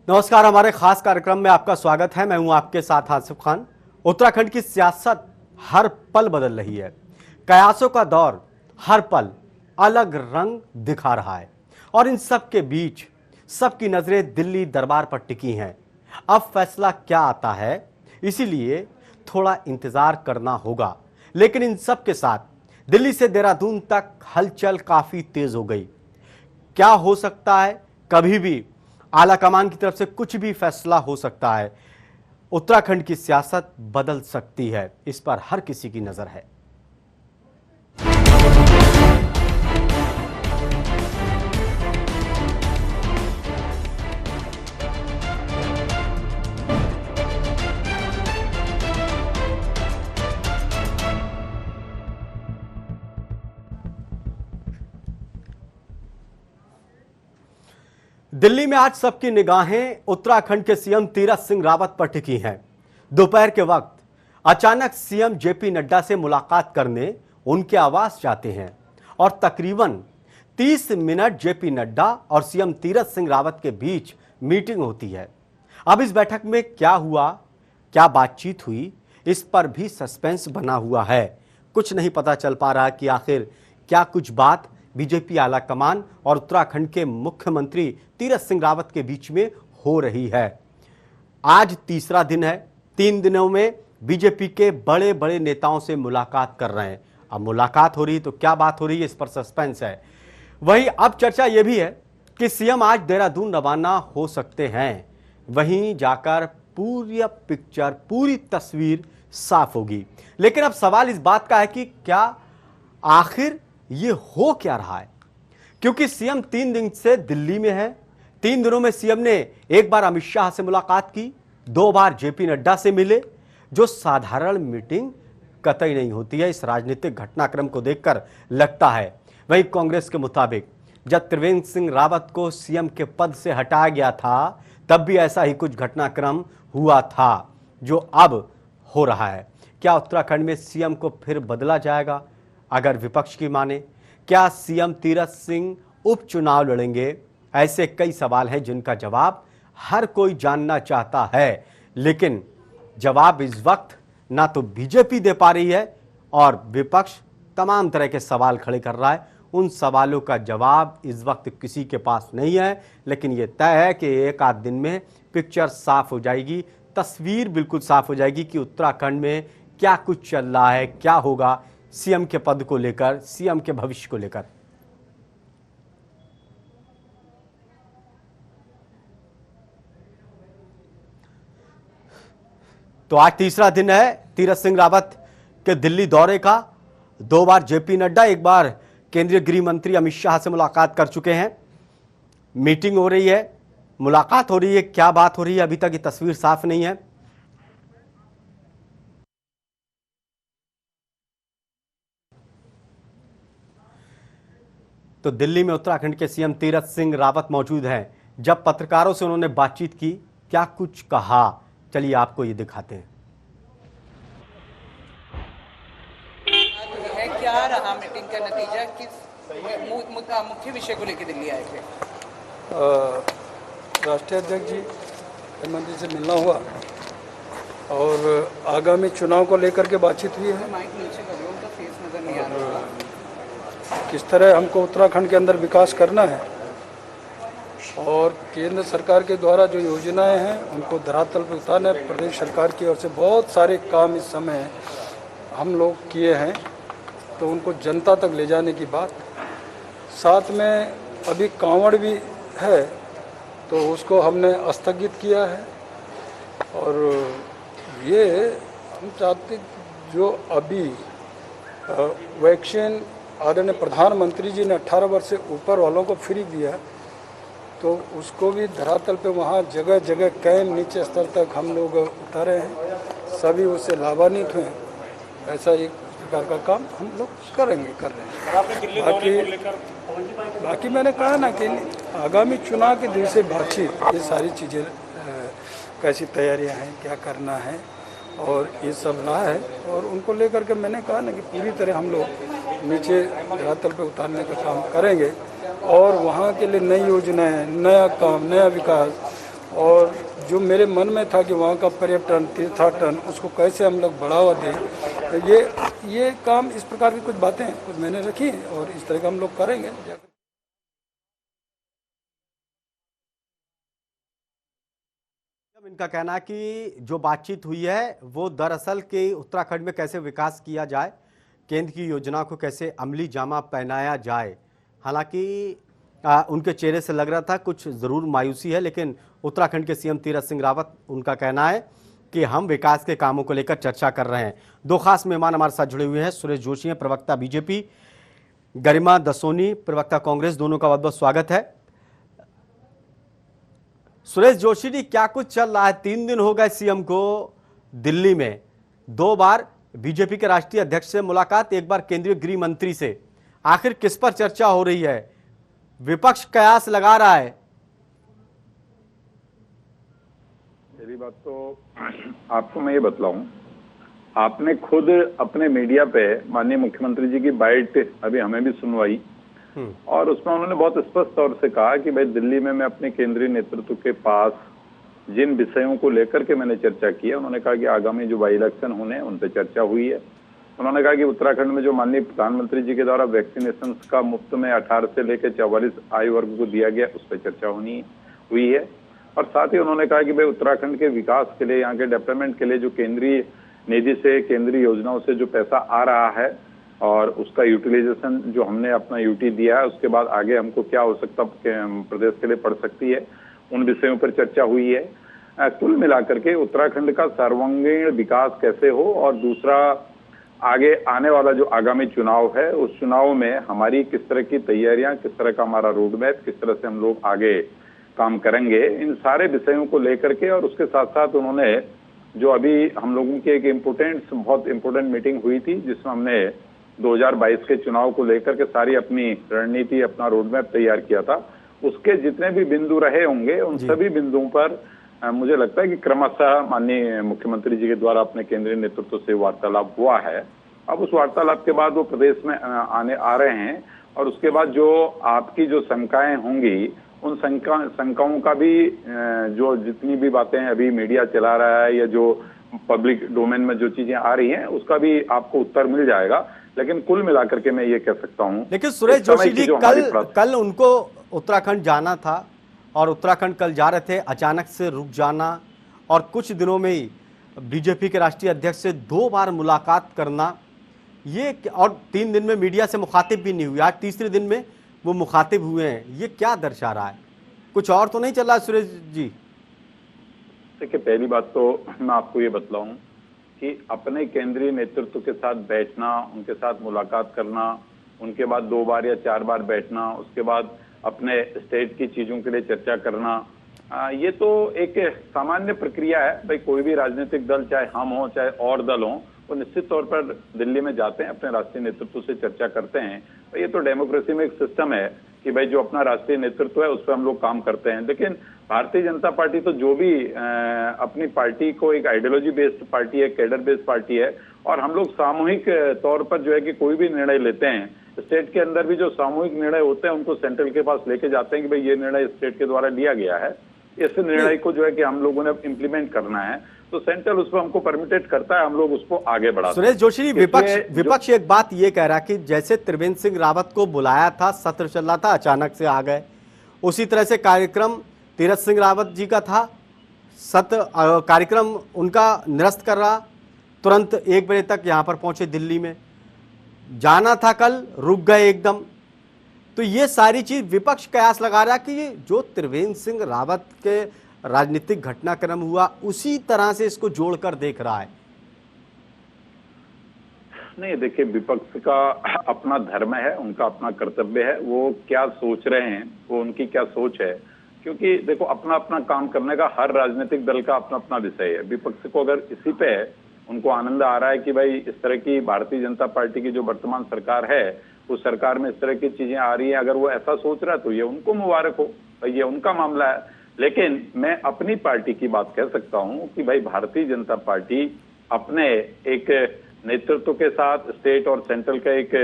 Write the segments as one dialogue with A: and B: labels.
A: नमस्कार, हमारे खास कार्यक्रम में आपका स्वागत है। मैं हूं आपके साथ आसिफ खान। उत्तराखंड की सियासत हर पल बदल रही है। कयासों का दौर हर पल अलग रंग दिखा रहा है और इन सब के बीच सबकी नजरें दिल्ली दरबार पर टिकी हैं। अब फैसला क्या आता है, इसीलिए थोड़ा इंतजार करना होगा। लेकिन इन सब के साथ दिल्ली से देहरादून तक हलचल काफी तेज हो गई। क्या हो सकता है, कभी भी आला कमान की तरफ से कुछ भी फैसला हो सकता है। उत्तराखंड की सियासत बदल सकती है, इस पर हर किसी की नजर है। दिल्ली में आज सबकी निगाहें उत्तराखंड के सीएम तीरथ सिंह रावत पर टिकी हैं। दोपहर के वक्त अचानक सीएम जेपी नड्डा से मुलाकात करने उनके आवास जाते हैं और तकरीबन 30 मिनट जेपी नड्डा और सीएम तीरथ सिंह रावत के बीच मीटिंग होती है। अब इस बैठक में क्या हुआ, क्या बातचीत हुई, इस पर भी सस्पेंस बना हुआ है। कुछ नहीं पता चल पा रहा कि आखिर क्या कुछ बात बीजेपी आला कमान और उत्तराखंड के मुख्यमंत्री तीरथ सिंह रावत के बीच में हो रही है। आज तीसरा दिन है। 3 दिनों में बीजेपी के बड़े बड़े नेताओं से मुलाकात कर रहे हैं। अब मुलाकात हो रही तो क्या बात हो रही है, इस पर सस्पेंस है। वहीं अब चर्चा यह भी है कि सीएम आज देहरादून रवाना हो सकते हैं। वहीं जाकर पूरी पिक्चर, पूरी तस्वीर साफ होगी। लेकिन अब सवाल इस बात का है कि क्या आखिर ये हो क्या रहा है, क्योंकि सीएम 3 दिन से दिल्ली में है। 3 दिनों में सीएम ने एक बार अमित शाह से मुलाकात की, 2 बार जेपी नड्डा से मिले, जो साधारण मीटिंग कतई नहीं होती है। इस राजनीतिक घटनाक्रम को देखकर लगता है। वहीं कांग्रेस के मुताबिक जब त्रिवेंद्र सिंह रावत को सीएम के पद से हटाया गया था, तब भी ऐसा ही कुछ घटनाक्रम हुआ था जो अब हो रहा है। क्या उत्तराखंड में सीएम को फिर बदला जाएगा? अगर विपक्ष की माने, क्या सीएम तीरथ सिंह उपचुनाव लड़ेंगे? ऐसे कई सवाल हैं जिनका जवाब हर कोई जानना चाहता है। लेकिन जवाब इस वक्त ना तो बीजेपी दे पा रही है और विपक्ष तमाम तरह के सवाल खड़े कर रहा है। उन सवालों का जवाब इस वक्त किसी के पास नहीं है। लेकिन यह तय है कि एक आध दिन में पिक्चर साफ हो जाएगी, तस्वीर बिल्कुल साफ हो जाएगी कि उत्तराखंड में क्या कुछ चल रहा है, क्या होगा सीएम के पद को लेकर, सीएम के भविष्य को लेकर। तो आज तीसरा दिन है तीरथ सिंह रावत के दिल्ली दौरे का। 2 बार जेपी नड्डा, 1 बार केंद्रीय गृह मंत्री अमित शाह से मुलाकात कर चुके हैं। मीटिंग हो रही है, मुलाकात हो रही है, क्या बात हो रही है अभी तक ये तस्वीर साफ नहीं है। तो दिल्ली में उत्तराखंड के सीएम तीरथ सिंह रावत मौजूद हैं। जब पत्रकारों से उन्होंने बातचीत की, क्या कुछ कहा, चलिए आपको ये दिखाते हैं।
B: क्या रहा मीटिंग का नतीजा, किस मुख्य विषय को लेकर दिल्ली आए थे?
C: राष्ट्रीय अध्यक्ष जी प्रधानमंत्री से मिलना हुआ और आगामी चुनाव को लेकर के बातचीत हुई है।
B: माइक नीचे करो, उनका फेस नजर नहीं आ रहा।
C: किस तरह हमको उत्तराखंड के अंदर विकास करना है और केंद्र सरकार के द्वारा जो योजनाएं हैं उनको धरातल पर उतारना है। प्रदेश सरकार की ओर से बहुत सारे काम इस समय हम लोग किए हैं, तो उनको जनता तक ले जाने की बात। साथ में अभी कांवड़ भी है, तो उसको हमने स्थगित किया है। और ये हम चाहते जो अभी वैक्सीन आदरणीय प्रधानमंत्री जी ने 18 वर्ष से ऊपर वालों को फ्री दिया, तो उसको भी धरातल पे वहाँ जगह जगह कैंप नीचे स्तर तक हम लोग उतारे हैं, सभी उससे लाभान्वित हुए। ऐसा एक प्रकार का काम हम लोग कर रहे हैं। बाकी मैंने कहा ना कि आगामी चुनाव के दिन से बातचीत, ये सारी चीज़ें कैसी तैयारियां हैं, क्या करना है और ये सब रहा है। और उनको लेकर के मैंने कहा ना कि पूरी तरह हम लोग नीचे धरातल पे उतारने का काम करेंगे और वहाँ के लिए नई योजनाएं, नया काम, नया विकास और जो मेरे मन में था कि वहाँ का पर्यटन तीर्थाटन उसको कैसे हम लोग बढ़ावा दें, तो ये काम इस प्रकार की कुछ बातें कुछ मैंने रखी हैं और इस तरह का हम लोग करेंगे।
A: इनका कहना है कि जो बातचीत हुई है वो दरअसल कि उत्तराखंड में कैसे विकास किया जाए, केंद्र की योजना को कैसे अमली जामा पहनाया जाए। हालांकि उनके चेहरे से लग रहा था कुछ ज़रूर मायूसी है, लेकिन उत्तराखंड के सीएम तीरथ सिंह रावत उनका कहना है कि हम विकास के कामों को लेकर चर्चा कर रहे हैं। दो खास मेहमान हमारे साथ जुड़े हुए हैं। सुरेश जोशी हैं, प्रवक्ता बीजेपी, गरिमा दसोनी, प्रवक्ता कांग्रेस, दोनों का बहुत बहुत स्वागत है। सुरेश जोशी जी, क्या कुछ चल रहा है? 3 दिन हो गए सीएम को दिल्ली में, 2 बार बीजेपी के राष्ट्रीय अध्यक्ष से मुलाकात, 1 बार केंद्रीय गृह मंत्री से। आखिर किस पर चर्चा हो रही है? विपक्ष कयास लगा रहा है।
D: पहली बात तो आपको मैं ये बतलाऊं, आपने खुद अपने मीडिया पे माननीय मुख्यमंत्री जी की बाइट अभी हमें भी सुनवाई और उसमें उन्होंने बहुत स्पष्ट तौर से कहा कि भाई दिल्ली में मैं अपने केंद्रीय नेतृत्व के पास जिन विषयों को लेकर के मैंने चर्चा की है, उन्होंने कहा कि आगामी जो बाई इलेक्शन होने हैं उन पर चर्चा हुई है। उन्होंने कहा कि उत्तराखंड में जो माननीय प्रधानमंत्री जी के द्वारा वैक्सीनेशन का मुफ्त में 18 से लेकर 44 आयु वर्ग को दिया गया, उस पर चर्चा हुई है। और साथ ही उन्होंने कहा कि भाई उत्तराखंड के विकास के लिए, यहाँ के डेवलपमेंट के लिए जो केंद्रीय निधि से, केंद्रीय योजनाओं से जो पैसा आ रहा है और उसका यूटिलाइजेशन जो हमने अपना यूटी दिया है, उसके बाद आगे हमको क्या आवश्यकता प्रदेश के लिए पड़ सकती है, उन विषयों पर चर्चा हुई है। कुल मिलाकर के उत्तराखंड का सर्वांगीण विकास कैसे हो और दूसरा आगे आने वाला जो आगामी चुनाव है, उस चुनाव में हमारी किस तरह की तैयारियां, किस तरह का हमारा रोड मैप, किस तरह से हम लोग आगे काम करेंगे, इन सारे विषयों को लेकर के। और उसके साथ साथ उन्होंने जो अभी हम लोगों की एक बहुत इम्पोर्टेंट मीटिंग हुई थी, जिसमें हमने 2022 के चुनाव को लेकर के सारी अपनी रणनीति, अपना रोड मैप तैयार किया था, उसके जितने भी बिंदु रहे होंगे उन सभी बिंदुओं पर मुझे लगता है कि क्रमशः माननीय मुख्यमंत्री जी के द्वारा अपने केंद्रीय नेतृत्व से वार्तालाप हुआ है। अब उस वार्तालाप के बाद वो प्रदेश में आ रहे हैं और उसके बाद जो आपकी जो शंकाएं होंगी, उन शंकाओं का भी जो जितनी भी बातें अभी मीडिया चला रहा है या जो पब्लिक डोमेन में जो चीजें आ रही हैं, उसका भी आपको उत्तर मिल जाएगा। लेकिन कुल मिलाकर के मैं ये कह सकता हूं,
A: लेकिन सुरेश जोशी जी, कल उनको उत्तराखंड जाना था और उत्तराखंड कल जा रहे थे, अचानक से रुक जाना और कुछ दिनों में ही बीजेपी के राष्ट्रीय अध्यक्ष से 2 बार मुलाकात करना, ये और 3 दिन में मीडिया से मुखातिब भी नहीं हुए, आज तीसरे दिन में वो मुखातिब हुए हैं, ये क्या दर्शा रहा है? कुछ और तो नहीं चल रहा सुरेश जी?
D: देखिए, पहली बात तो मैं आपको ये बतलाऊं कि अपने केंद्रीय नेतृत्व के साथ बैठना, उनके साथ मुलाकात करना, उनके बाद 2 बार या 4 बार बैठना, उसके बाद अपने स्टेट की चीजों के लिए चर्चा करना, ये तो एक सामान्य प्रक्रिया है। भाई कोई भी राजनीतिक दल, चाहे हम हो चाहे और दल हो, वो निश्चित तौर पर दिल्ली में जाते हैं, अपने राष्ट्रीय नेतृत्व से चर्चा करते हैं। तो ये तो डेमोक्रेसी में एक सिस्टम है कि भाई जो अपना राष्ट्रीय नेतृत्व है उस पर हम लोग काम करते हैं। लेकिन भारतीय जनता पार्टी तो जो भी अपनी पार्टी को एक आइडियोलॉजी बेस्ड पार्टी है, कैडर बेस्ड पार्टी है, और हम लोग सामूहिक तौर पर जो है कि कोई भी निर्णय लेते हैं, स्टेट के अंदर भी जो सामूहिक निर्णय होते हैं उनको सेंट्रल के पास लेके जाते हैं कि भाई ये निर्णय स्टेट के द्वारा लिया गया है, इस निर्णय को जो है कि हम लोगों ने इम्प्लीमेंट करना है, तो सेंट्रल उसको हमको परमिटेड करता है, हम लोग उसको आगे बढ़ाते हैं।
A: सुरेश जोशी, विपक्ष एक बात ये कह रहा कि जैसे त्रिवेंद्र सिंह रावत को बुलाया था, सत्र चल रहा था, अचानक से आ गए, उसी तरह से कार्यक्रम तीरथ सिंह रावत जी का था, सत्र कार्यक्रम उनका निरस्त कर रहा, तुरंत 1 बजे तक यहाँ पर पहुंचे दिल्ली में, जाना था कल, रुक गए एकदम। तो ये सारी चीज विपक्ष कयास लगा रहा कि ये जो त्रिवेंद्र सिंह रावत के राजनीतिक घटनाक्रम हुआ उसी तरह से इसको जोड़कर देख रहा है।
D: नहीं, देखिए, विपक्ष का अपना धर्म है, उनका अपना कर्तव्य है, वो क्या सोच रहे हैं, वो उनकी क्या सोच है, क्योंकि देखो अपना अपना काम करने का हर राजनीतिक दल का अपना अपना विषय है। विपक्ष को अगर इसी पे उनको आनंद आ रहा है कि भाई इस तरह की भारतीय जनता पार्टी की जो वर्तमान सरकार है, उस सरकार में इस तरह की चीजें आ रही हैं, अगर वो ऐसा सोच रहा है तो ये उनको मुबारक हो, ये उनका मामला है। लेकिन मैं अपनी पार्टी की बात कह सकता हूं कि भाई भारतीय जनता पार्टी अपने एक नेतृत्व के साथ स्टेट और सेंट्रल का एक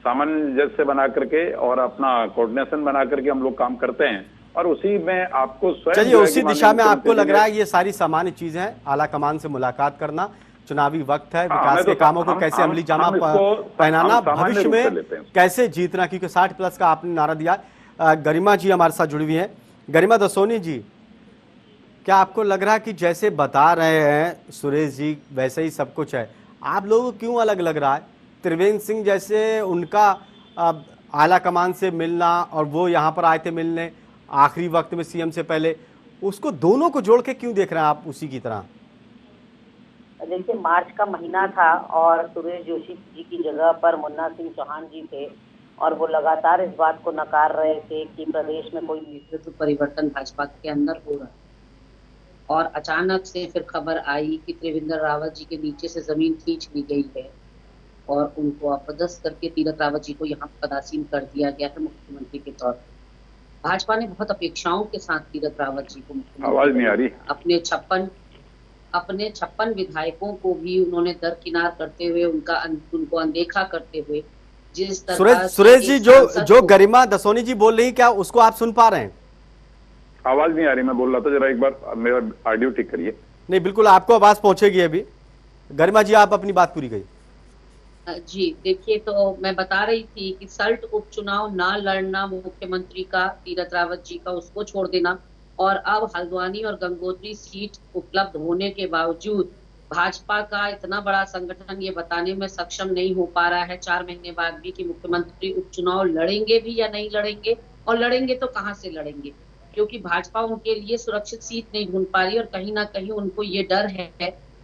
D: सामंजस्य बना करके और अपना कोऑर्डिनेशन बना करके हम लोग काम करते हैं। और उसी में आपको स्वयं
A: चलिए
D: जो है
A: उसी
D: कि
A: दिशा में
D: माननीय
A: आपको लग
D: मुख्यमंत्री
A: रहा
D: जी
A: है ये सारी सामान्य चीजें हैं, आला कमान से मुलाकात करना, चुनावी वक्त है,
D: हाँ,
A: विकास
D: हमें
A: के
D: तो
A: कामों को
D: हम-
A: कैसे
D: हम-
A: अमली जामा
D: हम इसको
A: पहनाना,
D: हम सामान्य
A: भविष्य
D: रूप से
A: में
D: लेते हैं।
A: कैसे जीतना, क्योंकि 60+ का आपने नारा दिया। गरिमा जी हमारे साथ जुड़ी हुई हैं। गरिमा दसोनी जी, क्या आपको लग रहा है कि जैसे बता रहे हैं सुरेश जी वैसे ही सब कुछ है? आप लोगों को क्यों अलग लग रहा है? त्रिवेंद्र सिंह जैसे उनका आला कमान से मिलना और वो यहाँ पर आए थे मिलने आखिरी वक्त में सीएम से पहले, उसको दोनों को जोड़ के क्यों देख रहे हैं आप उसी की तरह?
E: देखिए, मार्च का महीना था और सुरेश जोशी जी की जगह पर मुन्ना सिंह चौहान जी थे और वो लगातार इस बात को नकार रहे थे कि प्रदेश में कोई नेतृत्व परिवर्तन भाजपा के अंदर हो रहा है। और अचानक से फिर खबर आई कि त्रिवेंद्र रावत जी के नीचे से जमीन खींच ली गई है और उनको अपदस्थ करके तीरथ रावत जी को यहाँ पदासीन कर दिया गया है मुख्यमंत्री के तौर पर। भाजपा ने बहुत अपेक्षाओं के साथ तीरथ रावत जी को
D: आवाज नहीं आ रही।
E: अपने 56 विधायकों को भी उन्होंने दरकिनार करते हुए उनको अनदेखा करते हुए जिस तरह
A: सुरेश जी जो गरिमा दसोनी जी बोल रही, क्या उसको आप सुन पा रहे हैं?
D: आवाज नहीं आ रही, मैं बोल रहा था, जरा एक बार मेरा ऑडियो ठीक करिए।
A: नहीं, बिल्कुल आपको आवाज पहुंचेगी अभी। गरिमा जी आप अपनी बात पूरी करिए।
E: जी देखिए, तो मैं बता रही थी कि सल्ट उपचुनाव ना लड़ना मुख्यमंत्री का, तीरथ रावत जी का, उसको छोड़ देना, और अब हल्द्वानी और गंगोत्री सीट उपलब्ध होने के बावजूद भाजपा का इतना बड़ा संगठन ये बताने में सक्षम नहीं हो पा रहा है 4 महीने बाद भी कि मुख्यमंत्री उपचुनाव लड़ेंगे भी या नहीं लड़ेंगे, और लड़ेंगे तो कहां से लड़ेंगे, क्योंकि भाजपा उनके लिए सुरक्षित सीट नहीं ढूंढ पा रही और कहीं ना कहीं उनको ये डर है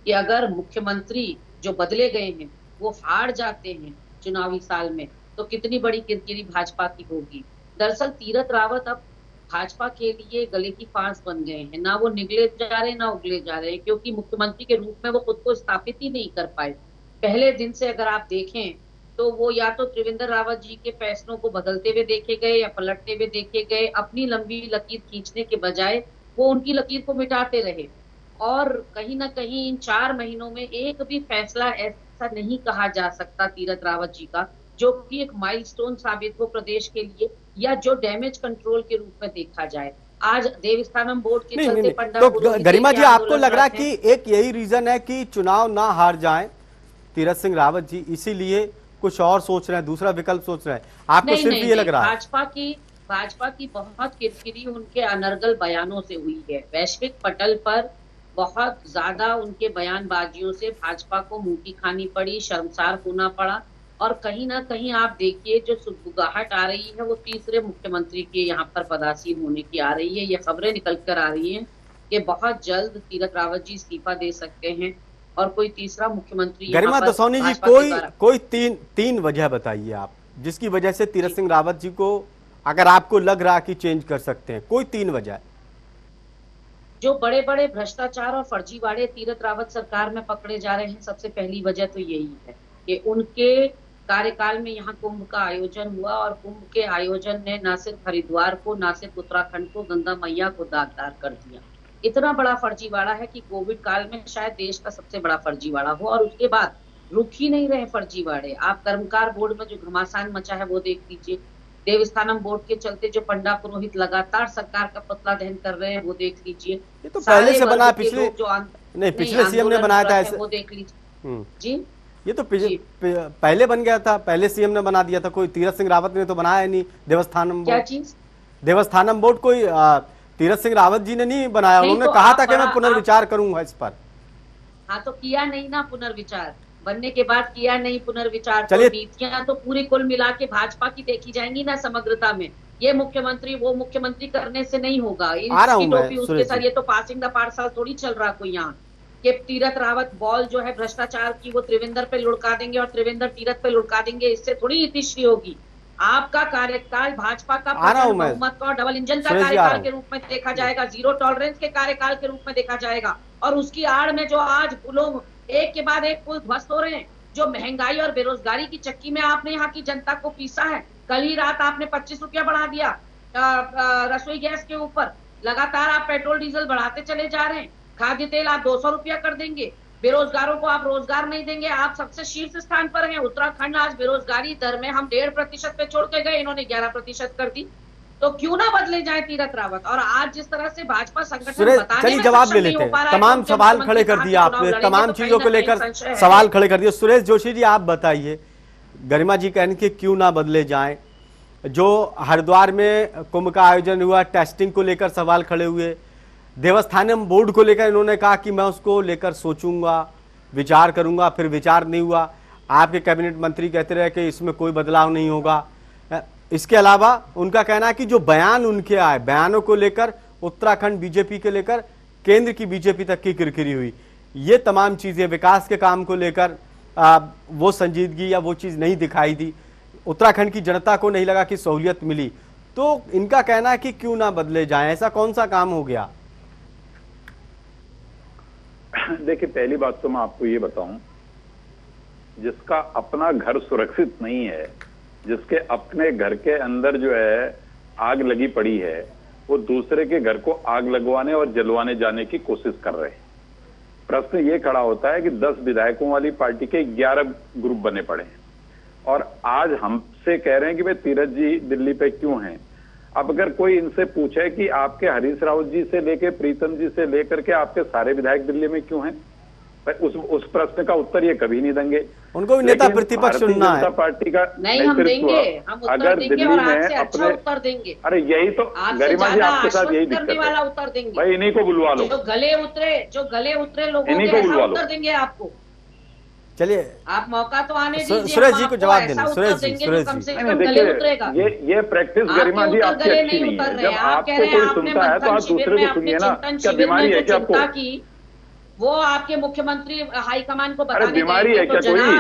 E: कि अगर मुख्यमंत्री जो बदले गए हैं वो हार जाते हैं चुनावी साल में तो कितनी बड़ी किरकिरी भाजपा की होगी। दरअसल तीरथ रावत अब भाजपा के लिए गले की फांस बन गए हैं, ना वो निगले जा रहे ना उगले जा रहे हैं, क्योंकि मुख्यमंत्री के रूप में वो खुद को स्थापित ही नहीं कर पाए। पहले दिन से अगर आप देखें तो वो या तो त्रिवेंद्र रावत जी के फैसलों को बदलते हुए देखे गए या पलटते हुए देखे गए, अपनी लंबी लकीर खींचने के बजाय वो उनकी लकीर को मिटाते रहे। और कहीं ना कहीं इन 4 महीनों में एक भी फैसला ऐसा नहीं कहा जा सकता तीरथ रावत जी का जो कि एक माइलस्टोन साबित हो प्रदेश के लिए, या जो डैमेज कंट्रोल के रूप में देखा जाए। आज देवस्थानम बोर्ड के चलते
A: तो गरिमा जी आपको लग रहा है कि एक यही रीजन है कि चुनाव ना हार जाएं तीरथ सिंह रावत जी, इसीलिए कुछ और सोच रहे हैं, दूसरा विकल्प सोच रहे हैं? आपको सिर्फ ये लग रहा है?
E: भाजपा की बहुत किरकिरी उनके अनर्गल बयानों से हुई है। वैश्विक पटल पर बहुत ज्यादा उनके बयानबाजियों से भाजपा को मुंह खानी पड़ी, शर्मसार होना पड़ा, और कहीं ना कहीं आप देखिए जो सुगबुगाहट आ रही है वो तीसरे मुख्यमंत्री के यहाँ पर पदासीन होने की आ रही है। ये खबरें निकल कर आ रही हैं कि बहुत जल्द तीरथ रावत जी इस्तीफा दे सकते हैं और कोई तीसरा मुख्यमंत्री।
A: गरिमा दसौनी जी कोई तीन वजह बताइए आप जिसकी वजह से तीरथ सिंह रावत जी को अगर आपको लग रहा कि चेंज कर सकते हैं, कोई 3 वजह।
E: जो बड़े बड़े भ्रष्टाचार और फर्जीवाड़े तीरथ रावत सरकार में पकड़े जा रहे हैं, सबसे पहली वजह तो यही है कि उनके कार्यकाल में यहाँ कुंभ का आयोजन हुआ और कुंभ के आयोजन ने न सिर्फ हरिद्वार को, न सिर्फ उत्तराखंड को, गंगा मैया को दागदार कर दिया। इतना बड़ा फर्जीवाड़ा है कि कोविड काल में शायद देश का सबसे बड़ा फर्जीवाड़ा हो, और उसके बाद रुक ही नहीं रहे फर्जीवाड़े। आप कर्मकार बोर्ड में जो घमासान मचा है वो देख लीजिए, देवस्थानम बोर्ड के चलते जो पंडा पुरोहित लगातार सरकार का पुतला दहन कर रहे हैं वो देख लीजिए।
A: ये तो पहले से बना, पिछले सीएम ने बनाया था ऐसे,
E: वो देख लीजिए जी।
A: ये तो पहले बन गया था, पहले सीएम ने बना दिया था, कोई तीरथ सिंह रावत ने तो बनाया नहीं। देवस्थानम
E: क्या चीज?
A: देवस्थानम बोर्ड कोई तीरथ सिंह रावत जी ने नहीं बनाया, उन्होंने तो कहा था कि मैं पुनर्विचार करूंगा इस पर।
E: हाँ तो किया नहीं ना पुनर्विचार, बनने के बाद किया नहीं पुनर्विचार। तो नीतियां तो पूरी कुल मिला के भाजपा की देखी जाएंगी ना समग्रता में। ये मुख्यमंत्री वो मुख्यमंत्री करने से नहीं होगा, इसकी टोपी उसके साथ, ये तो पासिंग द पार्सल थोड़ी चल रहा कोई यहाँ कि तीरथ रावत बॉल जो है भ्रष्टाचार की वो त्रिवेंद्र पे लुढ़का देंगे और त्रिवेंद्र तीरथ पे लुढ़का देंगे, इससे थोड़ी इतिश्री होगी। आपका कार्यकाल भाजपा का बहुमत का और डबल इंजन का कार्यकाल के रूप में देखा जाएगा, जीरो टॉलरेंस के कार्यकाल के रूप में देखा जाएगा। और उसकी आड़ में जो आज पुलों एक के बाद एक पुल ध्वस्त हो रहे हैं, जो महंगाई और बेरोजगारी की चक्की में आपने यहाँ की जनता को पीसा है। कल ही रात आपने 25 रुपया बढ़ा दिया रसोई गैस के ऊपर, लगातार आप पेट्रोल डीजल बढ़ाते चले जा रहे हैं। खाद्य तेल आप 200 रुपया कर देंगे, बेरोजगारों को आप रोजगार नहीं देंगे। आप सबसे शीर्ष स्थान पर हैं। उत्तराखंड आज बेरोजगारी दर में हम 1.5% पे छोड़ के गए, इन्होंने 11% कर दी। तो क्यों ना बदले जाए तीरथ रावत। और आज जिस तरह से भाजपा संगठन
A: सुरेश,
E: बताने
A: चलिए
E: में
A: जवाब
E: सक्षम
A: ले
E: नहीं
A: लेते
E: हो पा
A: हैं।
E: रहा है,
A: तमाम
E: तो
A: सवाल
E: मुख्यमंत्री
A: खड़े कर
E: कहा
A: दिए
E: कि
A: आपने,
E: चुनाव लड़ेंगे,
A: तमाम
E: तो
A: चीजों को
E: कहीं ना
A: लेकर
E: कहीं संशय है।
A: सवाल खड़े कर दिए। सुरेश जोशी जी, आप बताइए, गरिमा जी कहने कि क्यों ना बदले जाएं, जो हरिद्वार में कुंभ का आयोजन हुआ, टेस्टिंग को लेकर सवाल खड़े हुए, देवस्थानम बोर्ड को लेकर इन्होंने कहा कि मैं उसको लेकर सोचूंगा, विचार करूंगा, फिर विचार नहीं हुआ। आपके कैबिनेट मंत्री कहते रहे कि इसमें कोई बदलाव नहीं होगा। इसके अलावा उनका कहना है कि जो बयान उनके आए, बयानों को लेकर उत्तराखंड बीजेपी के लेकर केंद्र की बीजेपी तक की किरकिरी हुई। ये तमाम चीजें, विकास के काम को लेकर वो संजीदगी या वो चीज नहीं दिखाई दी, उत्तराखंड की जनता को नहीं लगा कि सहूलियत मिली। तो इनका कहना है कि क्यों ना बदले जाएं, ऐसा कौन सा काम हो गया?
D: देखिए, पहली बात तो मैं आपको ये बताऊं, जिसका अपना घर सुरक्षित नहीं है, जिसके अपने घर के अंदर जो है आग लगी पड़ी है, वो दूसरे के घर को आग लगवाने और जलवाने जाने की कोशिश कर रहे हैं। प्रश्न ये खड़ा होता है कि 10 विधायकों वाली पार्टी के 11 ग्रुप बने पड़े हैं और आज हमसे कह रहे हैं कि भाई तीरथ जी दिल्ली पे क्यों हैं। अब अगर कोई इनसे पूछे कि आपके हरीश रावत जी से लेके प्रीतम जी से लेकर के आपके सारे विधायक दिल्ली में क्यों हैं, उस प्रश्न का उत्तर ये कभी नहीं देंगे।
A: उनको भी नेता प्रतिपक्ष चुनना है।
D: पार्टी का
E: नहीं, हम देंगे, हम उत्तर
D: अगर
E: देंगे
D: दिल्ली
E: और
D: में
E: आपसे अच्छा
D: अपने
E: उत्तर देंगे।
D: अरे यही तो गरिमा जी, आपके साथ यही दिक्कत
E: वाला
D: है
E: उत्तर देंगे
D: भाई, इन्हीं को बुलवा लो।
E: जो गले उतरे लोगों
D: इन्हीं
E: को
D: को बुलवा
E: ऐसा
D: लो।
E: उत्तर देंगे आपको।
A: चलिए,
E: आप मौका तो आने दीजिए,
A: सुरेश जी
E: हम
A: को
E: आपको
A: जवाब
E: ऐसा
A: देना।
E: उत्तर
A: सुरेश जी,
E: देंगे
A: सुरेश
E: जो कम
A: जी।
E: से
D: नहीं,
E: कम
D: नहीं,
E: गले उतरेगा।
D: देखिए, ये प्रैक्टिस गरिमा जी आपकी
E: गले
D: अच्छी
E: नहीं
D: नहीं
E: उतर
D: है।
E: रहे।
D: जब
E: आप कह
D: आपको
E: रहे हैं
D: कोई
E: आपने
D: सुनता है तो आप
E: मंथन शिविर
D: दूसरे
E: में,
D: को
E: आपने
D: सुनिए ना।
E: चिंतन
D: क्या
E: शिविर
D: बीमारी
E: में
D: है
E: जो
D: क्या आपको?
E: चिंता की, वो आपके मुख्यमंत्री हाईकमान को
D: अरे
E: बताने
D: बीमारी
E: गए
D: है
E: थे,
D: क्या
E: तो
D: कोई?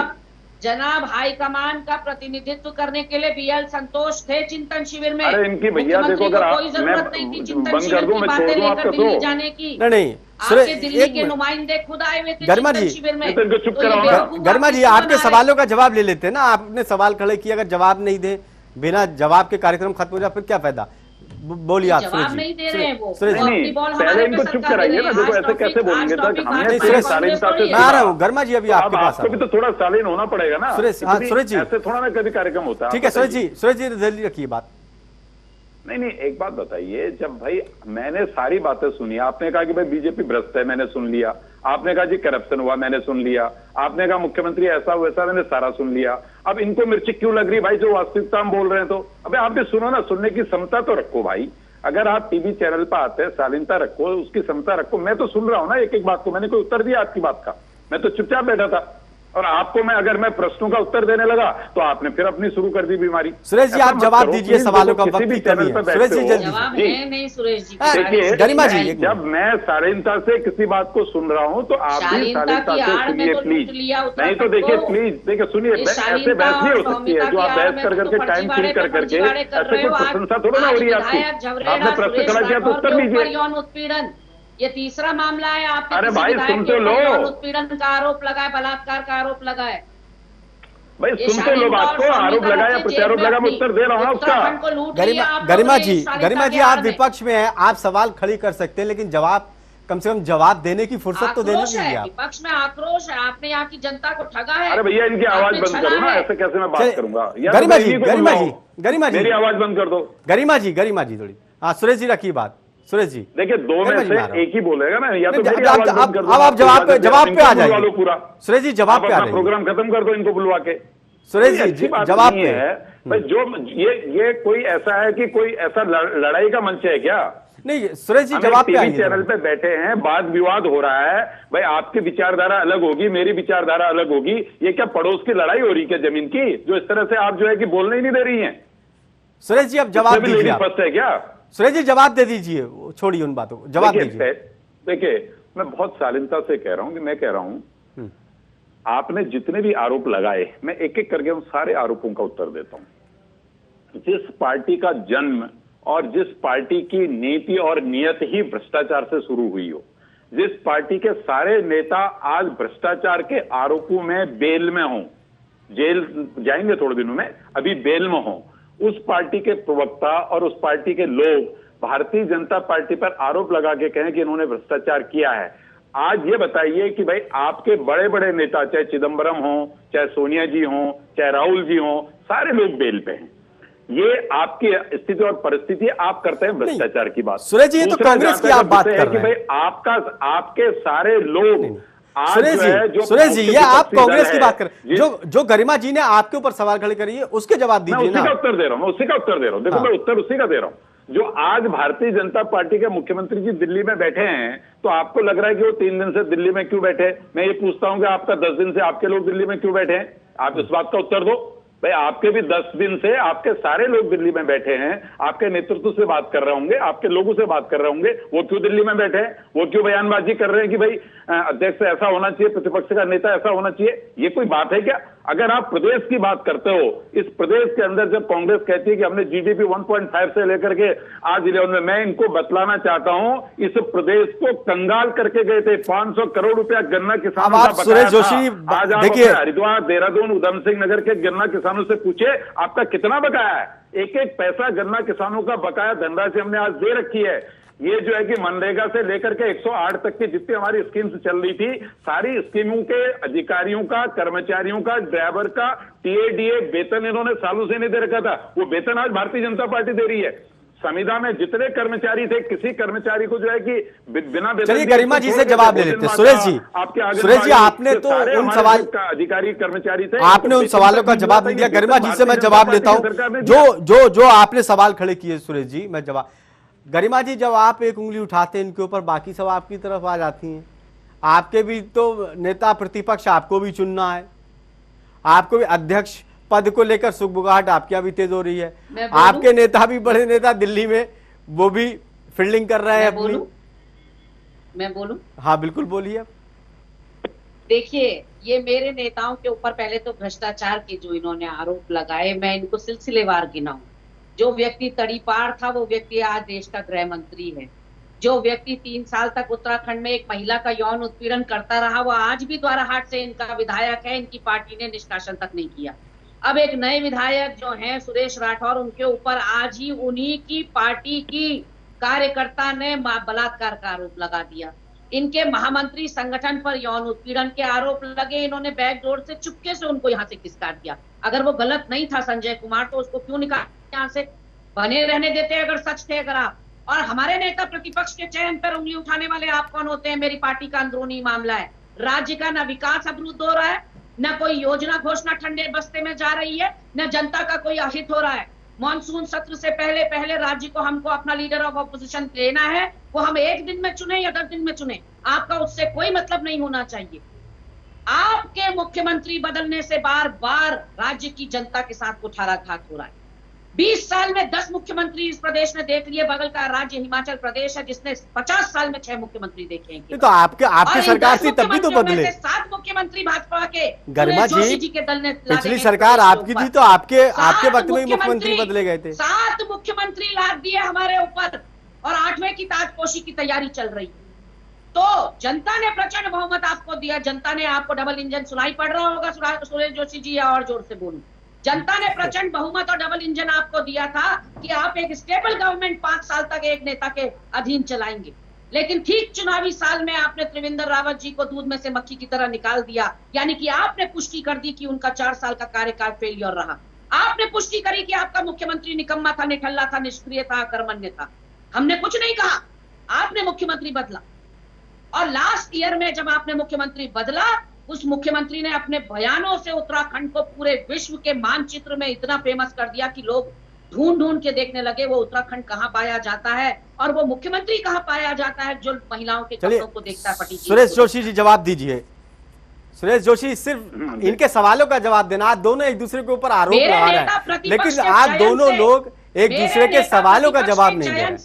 E: जनाब हाईकमान का प्रतिनिधित्व करने के लिए बीएल संतोष थे चिंतन शिविर में।
D: अरे इनकी भैया देखो, अगर
E: कोई जरूरत नहीं थी
D: मैं
E: चिंतन
D: बंद कर
E: शिविर
D: दूं,
E: की
D: मैं
E: बातें
D: छोड़ दूं
E: लेकर
D: आपका
E: दिल्ली
D: शो?
E: जाने की।
A: नहीं,
E: आपके दिल्ली
A: एक
E: के
A: मिनट।
E: नुमाइंदे खुद आए हुए थे
A: गरिमा
E: चिंतन
A: जी,
E: शिविर में।
D: तो इनको चुप
E: तो ये
D: कराओ ना।
E: बेवकूफ
A: गरिमा
E: आप
A: जी,
E: किसको
A: आपके
E: बना रहे
A: सवालों का जवाब ले लेते हैं ना। आपने सवाल खड़े किए, अगर जवाब नहीं दे, बिना जवाब के कार्यक्रम खत्म हो जाए, फिर क्या फायदा? बोलिए आप।
E: जवाब नहीं दे रहे हैं वो।
A: सुरेश जी,
D: नहीं, पहले इनको चुप कराइए ना। देखो ऐसे कैसे बोलेंगे तक हमने
A: नहीं,
D: पूरी
A: सुरेश,
D: शालीनता से
A: मैं आ रहा हूँ। गरिमा जी, अभी
D: तो
A: आपके
D: अब
A: पास
D: आपको भी तो थोड़ा शालीन होना पड़ेगा ना।
A: सुरेश, हाँ, सुरेश जी।
D: ऐसे थोड़ा ना कभी कार्यक्रम होता है।
A: ठीक है सुरेश जी, सुरेश जी जल्दी रखिए बात।
D: नहीं, एक बात बताइए, जब भाई मैंने सारी बातें सुनी, आपने कहा कि भाई बीजेपी भ्रष्ट है, मैंने सुन लिया। आपने कहा जी करप्शन हुआ, मैंने सुन लिया। आपने कहा मुख्यमंत्री ऐसा वैसा, मैंने सारा सुन लिया। अब इनको मिर्ची क्यों लग रही भाई, जो वास्तविकता हम बोल रहे हैं? तो अबे आप भी सुनो ना, सुनने की क्षमता तो रखो भाई। अगर आप टीवी चैनल पर आते हैं, शालीनता रखो, उसकी क्षमता रखो। मैं तो सुन रहा हूं ना एक एक बात को, मैंने कोई उत्तर दिया आपकी बात का? मैं तो चुपचाप बैठा था। और आपको मैं अगर मैं प्रश्नों का उत्तर देने लगा तो आपने फिर अपनी शुरू कर दी बीमारी।
A: सुरेश जी, आप जवाब दीजिए, सवालों का वक्त की कमी है। सुरेश जी जल्दी।
E: जवाब है नहीं सुरेश जी।
D: देखिए
A: गरिमा जी,
D: जब मैं शालीनता से किसी बात को सुन रहा हूं तो आप भी शालीनता से सुनिए प्लीज। नहीं तो देखिए प्लीज, देखिए सुनिए, ऐसे बहस नहीं हो सकती है जो आप बहस कर करके टाइम किल कर करके, ऐसे कोई प्रशंसा थोड़ा ना हो रही है आपकी। आपने प्रश्न खड़ा किया तो उत्तर दीजिए।
E: यौन उत्पीड़न ये तीसरा मामला है। आप
D: अरे भाई सुन तो लो,
E: उत्पीड़न का आरोप लगाए, बलात्कार का आरोप लगाए।
D: भाई सुन तो लो बात को। आरोप लगाया, प्रत्यारोप लगा, मैं उत्तर दे रहा हूँ उसका।
A: गरिमा जी, आप विपक्ष में हैं, आप सवाल खड़ी कर सकते हैं, लेकिन जवाब, कम से कम जवाब देने की फुर्सत तो देने दीजिए आप।
E: विपक्ष में आक्रोश है, आपने यहाँ की जनता को ठगा है।
D: अरे भैया इनकी आवाज बंद करो ना, ऐसे कैसे मैं बात करूंगा?
A: गरिमा जी,
D: मेरी आवाज बंद कर दो।
A: गरिमा जी थोड़ी। हाँ सुरेश जी रखिए बात। सुरेश जी
D: देखिए, दो में से एक ही बोलेगा ना, या तो मेरी
A: अब
D: आवाज बंद कर दो।
A: आप जवाब पे आ जाइए
D: पूरा।
A: सुरेश जी जवाब पे आ जाइए।
D: प्रोग्राम खत्म कर दो इनको बुलवा के।
A: सुरेश जी जवाब पे
D: है भाई। जो ये कोई ऐसा है कि कोई ऐसा लड़ाई का मंच है क्या?
A: नहीं सुरेश जी जवाब पे आइए।
D: चैनल पे बैठे हैं, वाद विवाद हो रहा है भाई। आपकी विचारधारा अलग होगी, मेरी विचारधारा अलग होगी। ये क्या पड़ोस की लड़ाई हो रही है जमीन की, जो इस तरह से आप जो है कि बोलने ही नहीं दे रही हैं?
A: सुरेश जी अब जवाब दीजिए।
D: फर्स्ट है क्या?
A: सुरेश जी जवाब दे दीजिए, छोड़िए उन बातों को, जवाब दीजिए।
D: देखिए, मैं बहुत शालीनता से कह रहा हूं कि मैं कह रहा हूं आपने जितने भी आरोप लगाए, मैं एक एक करके उन सारे आरोपों का उत्तर देता हूं। जिस पार्टी का जन्म और जिस पार्टी की नीति और नियत ही भ्रष्टाचार से शुरू हुई हो, जिस पार्टी के सारे नेता आज भ्रष्टाचार के आरोपों में बेल में हों, जेल जाएंगे थोड़े दिनों में, अभी बेल में हों, उस पार्टी के प्रवक्ता और उस पार्टी के लोग भारतीय जनता पार्टी पर आरोप लगा के कहें कि इन्होंने भ्रष्टाचार किया है। आज ये बताइए कि भाई आपके बड़े बड़े नेता, चाहे चिदंबरम हो, चाहे सोनिया जी हो, चाहे राहुल जी हो, सारे लोग बेल पे हैं। ये आपकी स्थिति और परिस्थिति, आप करते हैं भ्रष्टाचार की बात।
A: सुरेश जी, ये तो
D: दूसरा
A: कांग्रेस की
D: जहां
A: आप
D: तक
A: बात
D: विषय
A: कर
D: है कि
A: रहे हैं।
D: भाई आपके सारे लोग आज
A: सुरेश
D: जो है, जो
A: सुरेश जी, ये आप कांग्रेस की बात कर रहे हैं।
D: जिस-
A: जो गरिमा जी ने आपके ऊपर सवाल खड़े करी है, उसके जवाब
D: मैं
A: दीजिए
D: उसी
A: ना।
D: का उत्तर दे रहा हूं, मैं उसी का उत्तर दे रहा हूं। देखो,
A: हाँ।
D: मैं उत्तर उसी का दे रहा हूं। जो आज भारतीय जनता पार्टी के मुख्यमंत्री जी दिल्ली में बैठे हैं, तो आपको लग रहा है कि वो 3 दिन से दिल्ली में क्यों बैठे? मैं ये पूछता हूं कि आपका 10 दिन से आपके लोग दिल्ली में क्यों बैठे हैं? आप इस बात का उत्तर दो भाई। आपके भी 10 दिन से आपके सारे लोग दिल्ली में बैठे हैं, आपके नेतृत्व से बात कर रहे होंगे, आपके लोगों से बात कर रहे होंगे, वो क्यों दिल्ली में बैठे हैं? वो क्यों बयानबाजी कर रहे हैं कि भाई अध्यक्ष ऐसा होना चाहिए, प्रतिपक्ष का नेता ऐसा होना चाहिए? ये कोई बात है क्या? अगर आप प्रदेश की बात करते हो, इस प्रदेश के अंदर जब कांग्रेस कहती है कि हमने जीडीपी 1.5 से लेकर के आज 11 में, मैं इनको बतलाना चाहता हूं, इस प्रदेश को कंगाल करके गए थे। 500 करोड़ रुपया गन्ना किसानों
A: अब
D: का
A: आप
D: बकाया
A: सुरेश
D: था।
A: जोशी
D: आज आप
A: देखिए,
D: अपने हरिद्वार, देहरादून, उधम सिंह नगर के गन्ना किसानों से पूछे आपका कितना बकाया है। एक एक पैसा गन्ना किसानों का बकाया धनराशि हमने आज दे रखी है। ये जो है कि मनरेगा से लेकर के 108 तक की जितनी हमारी स्कीम्स चल रही थी, सारी स्कीमों के अधिकारियों का, कर्मचारियों का, ड्राइवर का टीएडीए वेतन इन्होंने सालों से नहीं दे रखा था। वो वेतन आज भारतीय जनता पार्टी दे रही है। संविदा में जितने कर्मचारी थे, किसी कर्मचारी को जो है कि बिना वेतन
A: चलिए गरिमा जी से जवाब ले लेते हैं। सुरेश जी, सुरेश जी, आपने तो उन सवाल
D: अधिकारी कर्मचारी थे,
A: आपने उन सवालों का जवाब नहीं दिया। गरिमा जी से मैं जवाब लेता हूं। जो आपने सवाल खड़े किए सुरेश जी, मैं जवाब। गरिमा जी, जब आप एक उंगली उठाते हैं इनके ऊपर, बाकी सब आपकी तरफ आ जाती हैं। आपके भी तो नेता प्रतिपक्ष, आपको भी चुनना है, आपको भी अध्यक्ष पद को लेकर सुगबुगाहट आपके यहाँ भी तेज हो रही है। आपके नेता भी, बड़े नेता दिल्ली में, वो भी फील्डिंग कर रहे हैं अपनी।
E: मैं बोलूं?
A: हाँ बिल्कुल, बोलिए।
E: देखिए, ये मेरे नेताओं के ऊपर पहले तो भ्रष्टाचार के जो इन्होंने आरोप लगाए, मैं इनको सिलसिलेवार गिनाऊं। जो व्यक्ति तड़ीपार था, वो व्यक्ति आज देश का गृह मंत्री है। जो व्यक्ति 3 साल तक उत्तराखंड में एक महिला का यौन उत्पीड़न करता रहा, वो आज भी द्वाराहाट से इनका विधायक है। इनकी पार्टी ने निष्कासन तक नहीं किया। अब एक नए विधायक जो हैं सुरेश राठौर, उनके ऊपर आज ही उन्हीं की पार्टी की कार्यकर्ता ने बलात्कार का आरोप लगा दिया। इनके महामंत्री संगठन पर यौन उत्पीड़न के आरोप लगे, इन्होंने बैकडोर से चुपके से उनको यहाँ से खिसका दिया। अगर वो गलत नहीं था संजय कुमार, तो उसको क्यों निकाल यहाँ से? बने रहने देते अगर सच थे अगर आप। और हमारे नेता प्रतिपक्ष के चयन पर उंगली उठाने वाले आप कौन होते हैं? मेरी पार्टी का अंदरूनी मामला है। राज्य का न विकास अवरुद्ध हो रहा है, न कोई योजना घोषणा ठंडे बस्ते में जा रही है, न जनता का कोई अहित हो रहा है। मॉनसून सत्र से पहले पहले राज्य को हमको अपना लीडर ऑफ ऑपोजिशन लेना है। वो हम 1 दिन में चुने या 10 दिन में चुने, आपका उससे कोई मतलब नहीं होना चाहिए। आपके मुख्यमंत्री बदलने से बार बार राज्य की जनता के साथ कुठाराघात हो रहा है। 20 साल में 10 मुख्यमंत्री इस प्रदेश ने देख लिए। बगल का राज्य हिमाचल प्रदेश है, जिसने 50 साल में 6 मुख्यमंत्री देखे हैं।
A: तो आपके सरकार थी तब भी तो बदले।
E: 7 मुख्यमंत्री भाजपा के,
A: गरिमा जी
E: के दल ने
A: पिछली सरकार आपकी थी, तो आपके वक्त में ही मुख्यमंत्री बदले गए थे।
E: 7 मुख्यमंत्री लाद दिए हमारे ऊपर, और 8वें की ताजपोशी की तैयारी चल रही है। तो जनता ने प्रचंड बहुमत आपको दिया। जनता ने आपको डबल इंजन सुनाई पड़ रहा होगा सुरेश जोशी जी, या और जोर से बोलूं। जनता ने प्रचंड बहुमत और डबल इंजन आपको दिया था कि आप एक स्टेबल गवर्नमेंट 5 साल तक एक नेता के अधीन चलाएंगे। लेकिन ठीक चुनावी साल में आपने त्रिवेंद्र रावत जी को दूध में से मक्खी की तरह निकाल दिया। यानी कि आपने पुष्टि कर दी कि उनका 4 साल का कार्यकाल फेलियर रहा। आपने पुष्टि करी कि आपका मुख्यमंत्री निकम्मा था, निठल्ला था, निष्क्रिय था, अकर्मण्य था। हमने कुछ नहीं कहा, आपने मुख्यमंत्री बदला। और लास्ट ईयर में जब आपने मुख्यमंत्री बदला, उस मुख्यमंत्री ने अपने बयानों से उत्तराखंड को पूरे विश्व के मानचित्र में इतना फेमस कर दिया कि लोग ढूंढ ढूंढ के देखने लगे वो उत्तराखंड कहां पाया जाता है और वो मुख्यमंत्री कहां पाया जाता है जो महिलाओं के कपड़ों को देखता है। पटी
A: सुरेश जोशी जी जवाब दीजिए। सुरेश जोशी, सिर्फ इनके सवालों का जवाब देना। आप दोनों एक दूसरे के ऊपर आरोप लगा रहे हैं, लेकिन आप दोनों लोग एक दूसरे के सवालों का जवाब नहीं दे रहे।